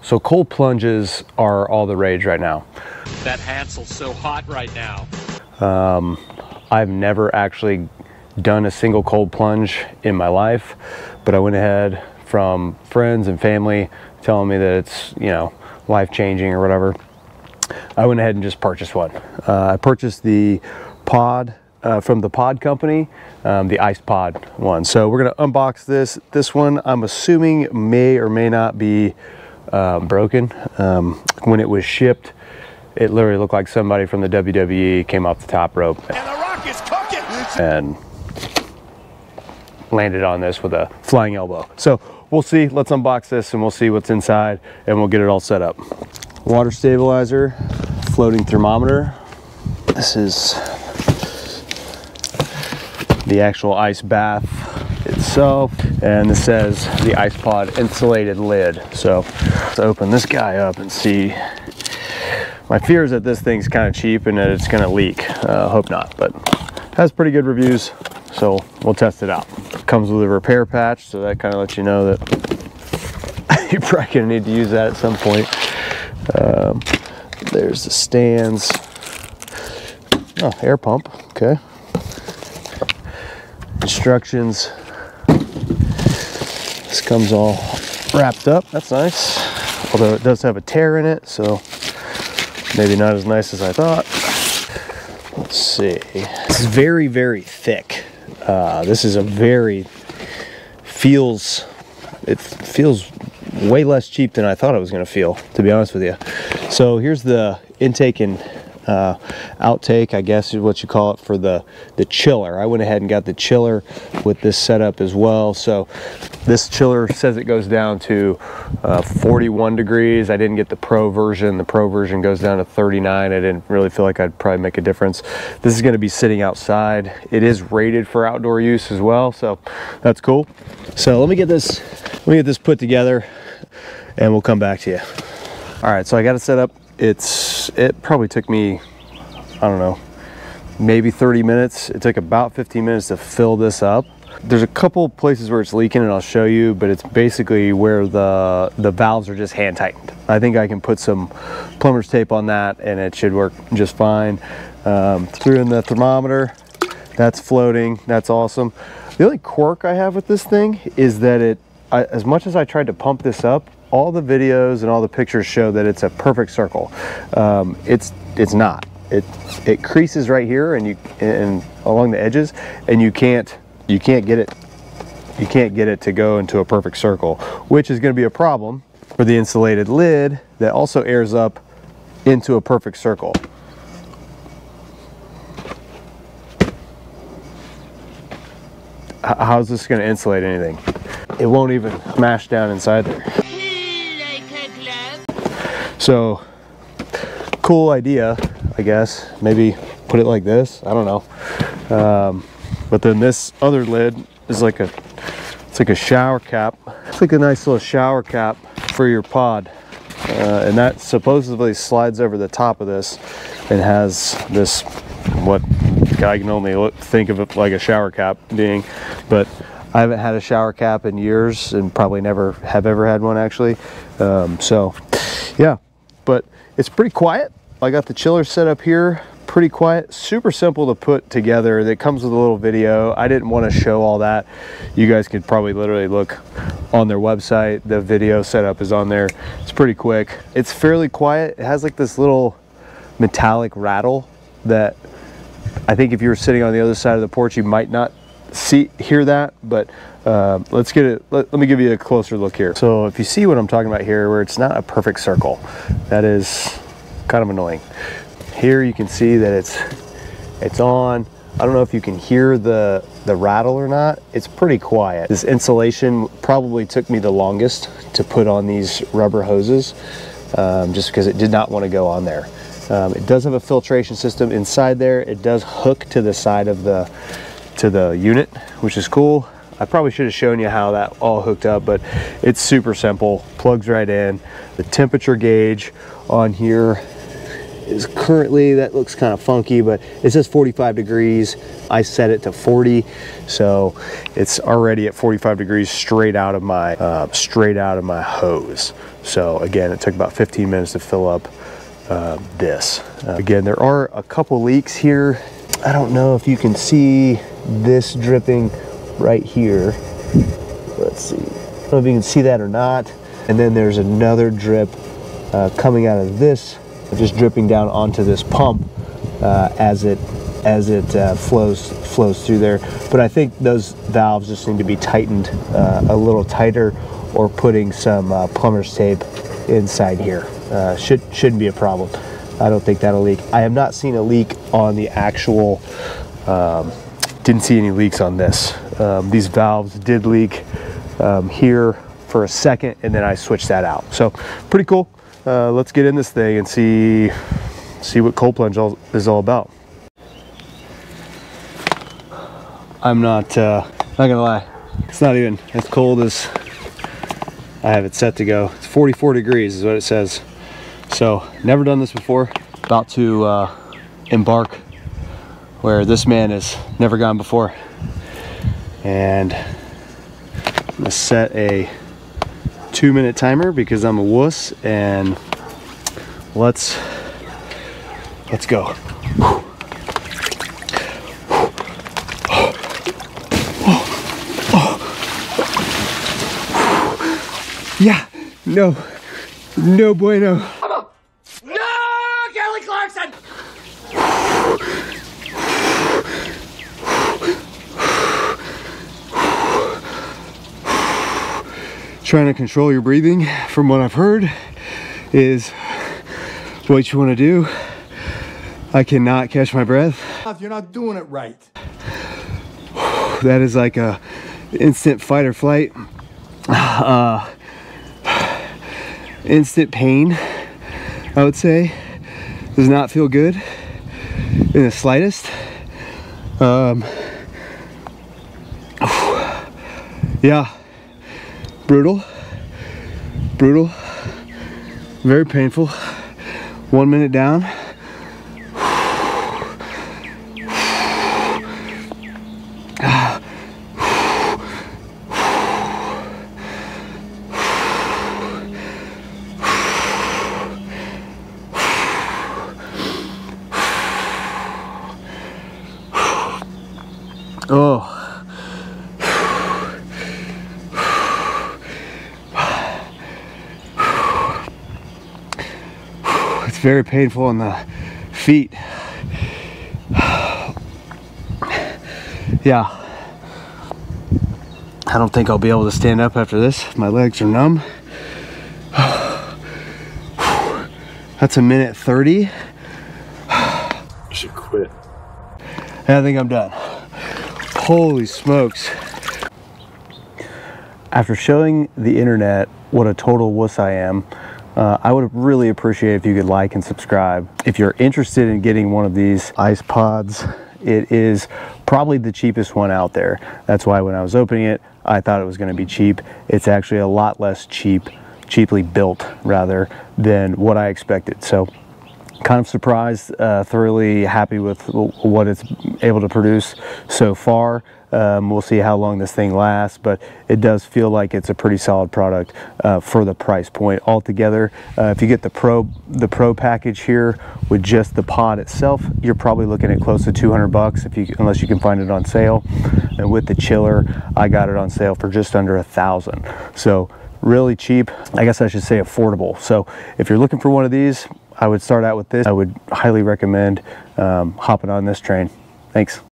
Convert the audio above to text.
So cold plunges are all the rage right now. That Hansel's so hot right now. I've never actually done a single cold plunge in my life, but I went ahead from friends and family telling me that it's, you know, life-changing or whatever. I went ahead and just purchased one. I purchased the pod from the pod company, the Ice Pod one. So we're gonna unbox this. This one I'm assuming may or may not be broken. When it was shipped, it literally looked like somebody from the WWE came off the top rope And the Rock is cooking! And landed on this with a flying elbow. So we'll see. Let's unbox this and we'll see what's inside and we'll get it all set up. Water stabilizer, floating thermometer. This is the actual ice bath itself, and this says the Ice Pod insulated lid. So let's open this guy up and see. My fear is that this thing's kind of cheap and that it's going to leak. Hope not, but it has pretty good reviews, so we'll test it out. Comes with a repair patch, so that kind of lets you know that you're probably going to need to use that at some point. There's the stands. Oh, air pump, okay. Instructions. This comes all wrapped up, that's nice. Although it does have a tear in it, so maybe not as nice as I thought. Let's see. This is very, very thick. This is a very, it feels way less cheap than I thought it was gonna feel, to be honest with you. So here's the intake and outtake, I guess is what you call it, for the chiller. I went ahead and got the chiller with this setup as well. So this chiller says it goes down to 41 degrees. I didn't get the pro version. The pro version goes down to 39. I didn't really feel like I'd probably make a difference. This is going to be sitting outside. It is rated for outdoor use as well, so that's cool. So let me get this put together and we'll come back to you. All right, so I got it set up. It probably took me, I don't know, maybe 30 minutes. It took about 15 minutes to fill this up. There's a couple places where it's leaking and I'll show you, but it's basically where the valves are just hand tightened. I think I can put some plumber's tape on that and it should work just fine. Threw in the thermometer, that's floating, that's awesome. The only quirk I have with this thing is that as much as I tried to pump this up, all the videos and all the pictures show that it's a perfect circle. It's not. It creases right here and along the edges, and you can't get it to go into a perfect circle, which is going to be a problem for the insulated lid that also airs up into a perfect circle. How's this going to insulate anything? It won't even smash down inside there. So, cool idea, I guess. Maybe put it like this, I don't know. But then this other lid is it's like a shower cap. It's like a nice little shower cap for your pod. And that supposedly slides over the top of this and has this, what I can only think of it like a shower cap being, but I haven't had a shower cap in years and probably never have ever had one actually. So yeah, but it's pretty quiet. I got the chiller set up here, pretty quiet, super simple to put together. That comes with a little video. I didn't want to show all that. You guys could probably literally look on their website. The video setup is on there. It's pretty quick. It's fairly quiet. It has like this little metallic rattle that I think if you were sitting on the other side of the porch, you might not hear that, but let's get it. Let me give you a closer look here. So if you see what I'm talking about here, where it's not a perfect circle, that is kind of annoying. Here you can see that it's on. I don't know if you can hear the rattle or not. It's pretty quiet. This insulation probably took me the longest to put on these rubber hoses, just because it did not want to go on there. It does have a filtration system inside there. It does hook to the side of the unit, which is cool. I probably should have shown you how that all hooked up, but it's super simple. Plugs right in. The temperature gauge on here is currently, that looks kind of funky, but it says 45 degrees. I set it to 40, so it's already at 45 degrees straight out of my hose. So again, it took about 15 minutes to fill up this. Again, there are a couple leaks here. I don't know if you can see this dripping right here. Let's see. I don't know if you can see that or not. And then there's another drip coming out of this, just dripping down onto this pump as it flows through there. But I think those valves just need to be tightened a little tighter, or putting some plumber's tape inside here. Shouldn't be a problem. I don't think that'll leak. I have not seen a leak on the actual, didn't see any leaks on this. These valves did leak here for a second, and then I switched that out. So pretty cool. Let's get in this thing and see what cold plunge is all about. I'm not gonna lie, it's not even as cold as I have it set to go. It's 44 degrees is what it says. So never done this before. About to embark where this man has never gone before. And I'm gonna set a 2-minute timer because I'm a wuss, and let's go. Yeah, no bueno. No, Kelly Clarkson! Trying to control your breathing, from what I've heard, is what you want to do. I cannot catch my breath. You're not doing it right. That is like a instant fight or flight. Instant pain, I would say. Does not feel good in the slightest. Yeah, brutal, very painful. 1 minute down. Oh, it's very painful on the feet. Yeah, I don't think I'll be able to stand up after this. My legs are numb. That's 1:30. I should quit. I think I'm done. Holy smokes. After showing the internet what a total wuss I am, I would really appreciate if you could like and subscribe. If you're interested in getting one of these ice pods, it is probably the cheapest one out there. That's why when I was opening it, I thought it was going to be cheap. It's actually a lot less cheaply built rather than what I expected. So kind of surprised, thoroughly happy with what it's able to produce so far. We'll see how long this thing lasts, but it does feel like it's a pretty solid product for the price point altogether. If you get the pro package here with just the pod itself, you're probably looking at close to 200 bucks unless you can find it on sale. And with the chiller, I got it on sale for just under 1,000. So really cheap. I guess I should say affordable. So if you're looking for one of these, I would start out with this. I would highly recommend hopping on this train. Thanks.